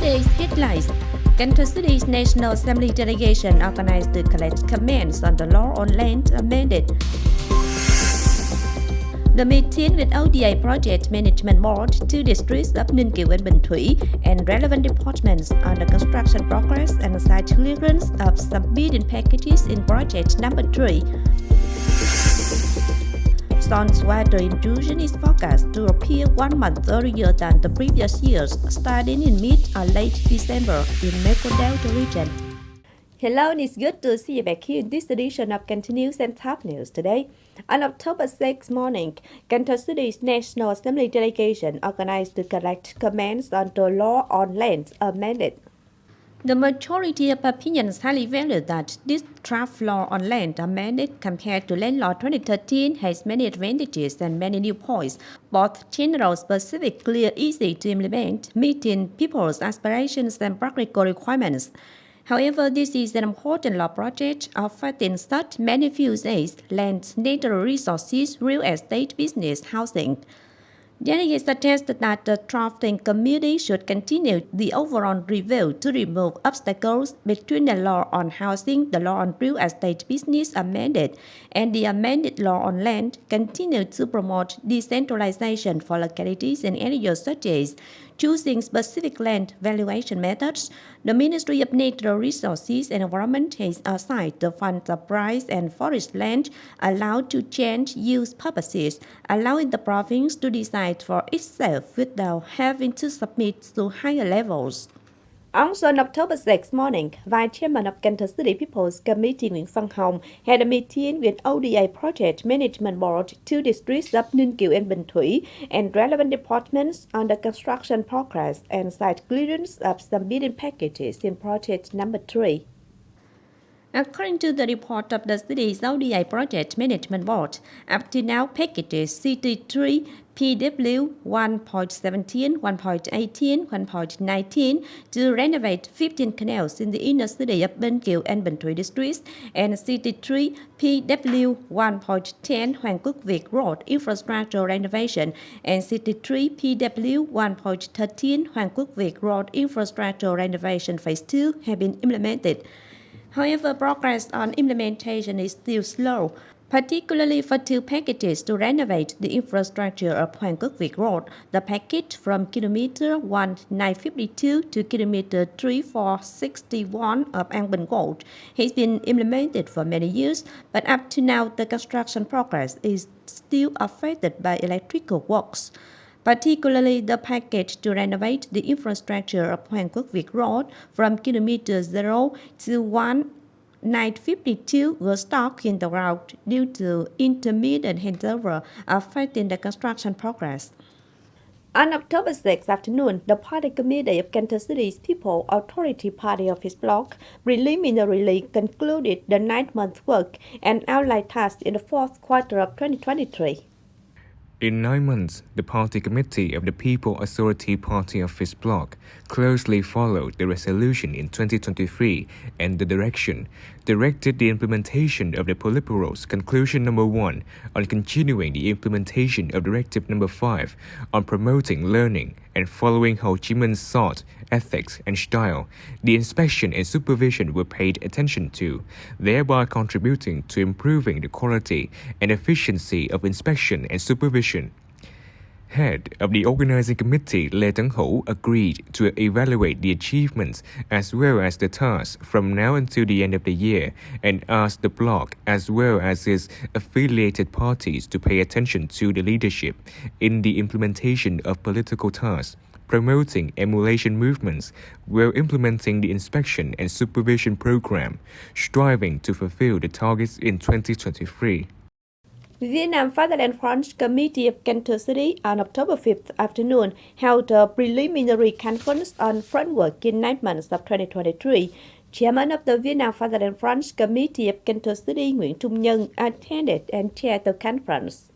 Today's headlines. Cần Thơ City's National Assembly delegation organized to collect comments on the law on land amended. The meeting with ODA Project Management Board, two districts of Ninh, Kiều and Bình, Thủy, and relevant departments on the construction progress and site clearance of submitted packages in project number 3. Saltwater intrusion is forecast to appear 1 month earlier than the previous years, starting in mid or late December in Mekong Delta region. Hello, and it's good to see you back here in this edition of Cần Thơ News and Top News today. On October 6 morning, Cần Thơ City's National Assembly delegation organized to collect comments on the law on land amended. The majority of opinions highly value that this draft law on land amended compared to Land Law 2013 has many advantages and many new points, both general, specific, clear, easy to implement, meeting people's aspirations and practical requirements. However, this is an important law project affecting such many fields as land, natural resources, real estate, business, housing. Delegates suggested that the drafting committee should continue the overall review to remove obstacles between the law on housing, the law on real estate business amended, and the amended law on land, continue to promote decentralization for localities and areas such as choosing specific land valuation methods. The Ministry of Natural Resources and Environment has assigned the funds of rice and forest land allowed to change use purposes, allowing the province to decide for itself without having to submit to higher levels. Also on October 6 morning, Vice Chairman of Cần Thơ City People's Committee Nguyễn Văn Hồng had a meeting with ODA Project Management Board, two districts of Ninh, Kiều and Bình, Thủy, and relevant departments on the construction progress and site clearance of submitted packages in project number 3. According to the report of the city's ODA Project Management Board, up to now packages CT3, PW 1.17, 1.18, 1.19 to renovate 15 canals in the inner city of Bình, Kiều and Bình, Thủy districts, and CT3 PW 1.10 Hoàng Quốc Việt Road infrastructure renovation and CT3 PW 1.13 Hoàng Quốc Việt Road infrastructure renovation phase 2 have been implemented. However, progress on implementation is still slow, particularly for two packages to renovate the infrastructure of Hoàng Quốc Việt Road. The package from kilometer 1952 to kilometer 3461 of An Bình Road has been implemented for many years, but up to now the construction progress is still affected by electrical works. Particularly the package to renovate the infrastructure of Hoàng Quốc Việt Road from kilometer 0 to 1952 was stuck in the route due to intermittent handover affecting the construction progress. On October 6 afternoon, the Party Committee of Cần Thơ City's People Authority Party Office Block preliminarily concluded the 9-month work and outlined tasks in the fourth quarter of 2023. In 9 months, the Party Committee of the People Authority Party Office Block closely followed the resolution in 2023 and the directed the implementation of the Politburo's Conclusion Number 1 on continuing the implementation of Directive Number 5 on promoting learning and following Ho Chi Minh's thought, ethics, and style. The inspection and supervision were paid attention to, thereby contributing to improving the quality and efficiency of inspection and supervision. Head of the organizing committee, Lê Tấn Hữu, agreed to evaluate the achievements as well as the tasks from now until the end of the year and asked the bloc as well as its affiliated parties to pay attention to the leadership in the implementation of political tasks, promoting emulation movements while implementing the inspection and supervision program, striving to fulfill the targets in 2023. Vietnam Fatherland Front Committee of Cần Thơ City on October 5th afternoon held a preliminary conference on framework in 9 months of 2023. Chairman of the Vietnam Fatherland Front Committee of Cần Thơ City, Nguyễn Trung Nhân, attended and chaired the conference.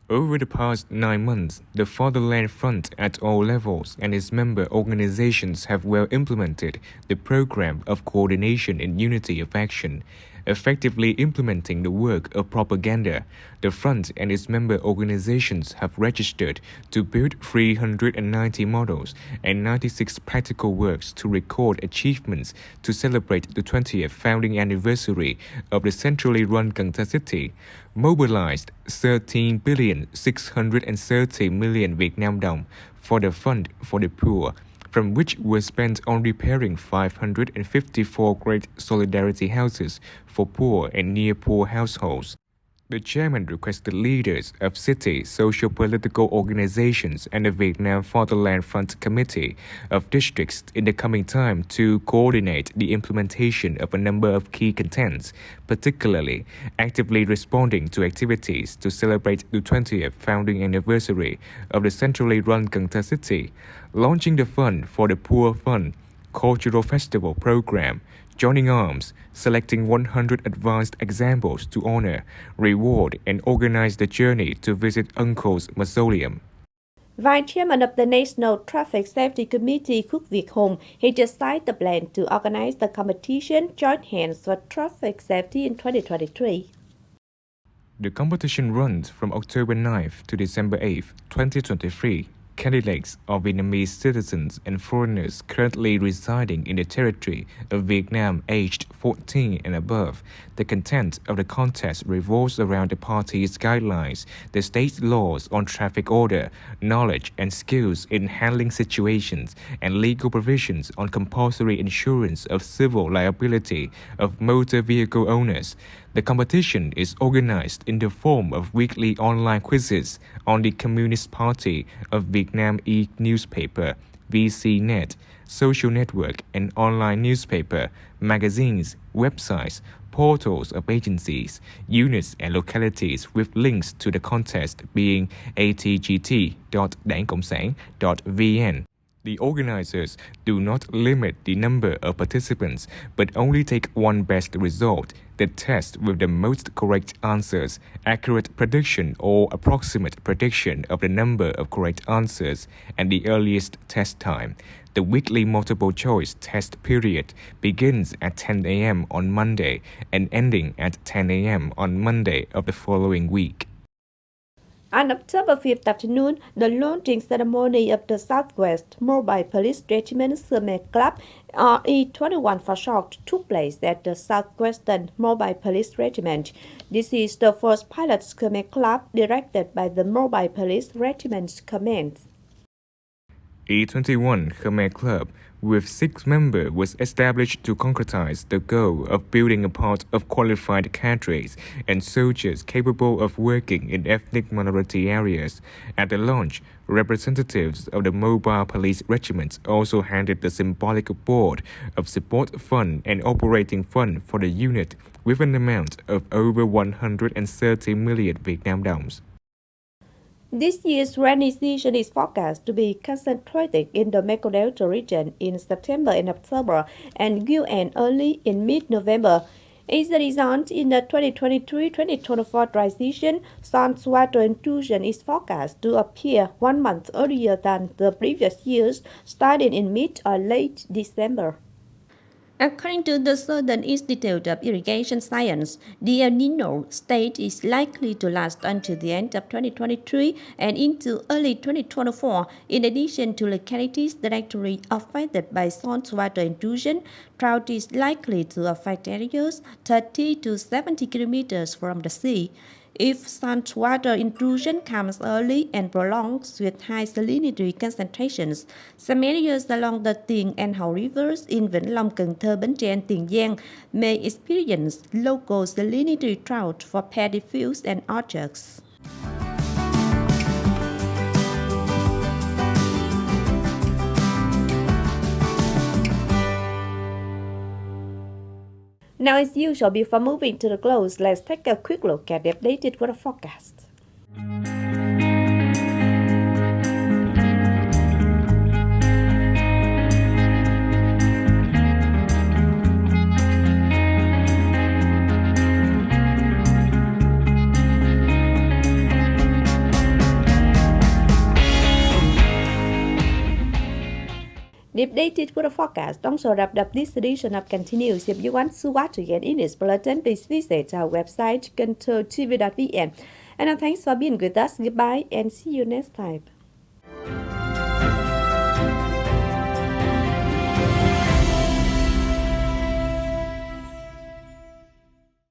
Over the past 9 months, the Fatherland Front at all levels and its member organizations have well implemented the program of coordination and unity of action, effectively implementing the work of propaganda. The Front and its member organizations have registered to build 390 models and 96 practical works to record achievements to celebrate the 20th founding anniversary of the centrally run Cần Thơ City, mobilized 13,630 million Việt Nam đồng for the Fund for the Poor, from which were spent on repairing 554 great solidarity houses for poor and near-poor households. The chairman requested leaders of city socio-political organizations and the Vietnam Fatherland Front Committee of districts in the coming time to coordinate the implementation of a number of key contents, particularly actively responding to activities to celebrate the 20th founding anniversary of the centrally run Cần Thơ City, launching the Fund for the Poor Fund, cultural festival program, joining arms, selecting 100 advanced examples to honor, reward, and organize the journey to visit Uncle's mausoleum. Vice Chairman of the National Traffic Safety Committee, Khúc Việt Hùng, he just signed the plan to organize the competition Joint Hands for Traffic Safety in 2023. The competition runs from October 9th to December 8th, 2023. Candidates are Vietnamese citizens and foreigners currently residing in the territory of Vietnam aged 14 and above. The content of the contest revolves around the party's guidelines, the state's laws on traffic order, knowledge and skills in handling situations, and legal provisions on compulsory insurance of civil liability of motor vehicle owners. The competition is organized in the form of weekly online quizzes on the Communist Party of Vietnam e-newspaper, VCNet, social network and online newspaper, magazines, websites, portals of agencies, units and localities with links to the contest being atgt.dancomsang.vn. The organizers do not limit the number of participants, but only take one best result, the test with the most correct answers, accurate prediction or approximate prediction of the number of correct answers, and the earliest test time. The weekly multiple choice test period begins at 10 a.m. on Monday and ending at 10 a.m. on Monday of the following week. On October 5th afternoon, the launching ceremony of the Southwest Mobile Police Regiment Khmer Club, or E21 for short, took place at the Southwestern Mobile Police Regiment. This is the first pilot Khmer Club directed by the Mobile Police Regiment's command. E21 Khmer Club with 6 members was established to concretize the goal of building a part of qualified cadres and soldiers capable of working in ethnic minority areas. At the launch, representatives of the Mobile Police Regiment also handed the symbolic board of support fund and operating fund for the unit with an amount of over 130 million Vietnam đồng. This year's rainy season is forecast to be concentrated in the Mekong Delta region in September and October and will end early in mid-November. As a result, in the 2023-2024 dry season, saltwater intrusion is forecast to appear 1 month earlier than the previous years, starting in mid or late December. According to the Southern Institute of Irrigation Science, the El Nino state is likely to last until the end of 2023 and into early 2024. In addition to localities directly affected by saltwater intrusion, drought is likely to affect areas 30 to 70 kilometers from the sea. If saltwater intrusion comes early and prolongs with high salinity concentrations, some areas along the Tiền and Hậu rivers in Vĩnh Long, Cần Thơ, Bến Tre, and Tiền Giang may experience local salinity drought for paddy fields and orchards. Now, as usual, before moving to the close, let's take a quick look at the updated weather forecast. The updated weather forecast also wrapped up this edition of Continuous. If you want to watch again in its bulletin, please visit our website, Cần Thơ TV.vn. And thanks for being with us. Goodbye and see you next time.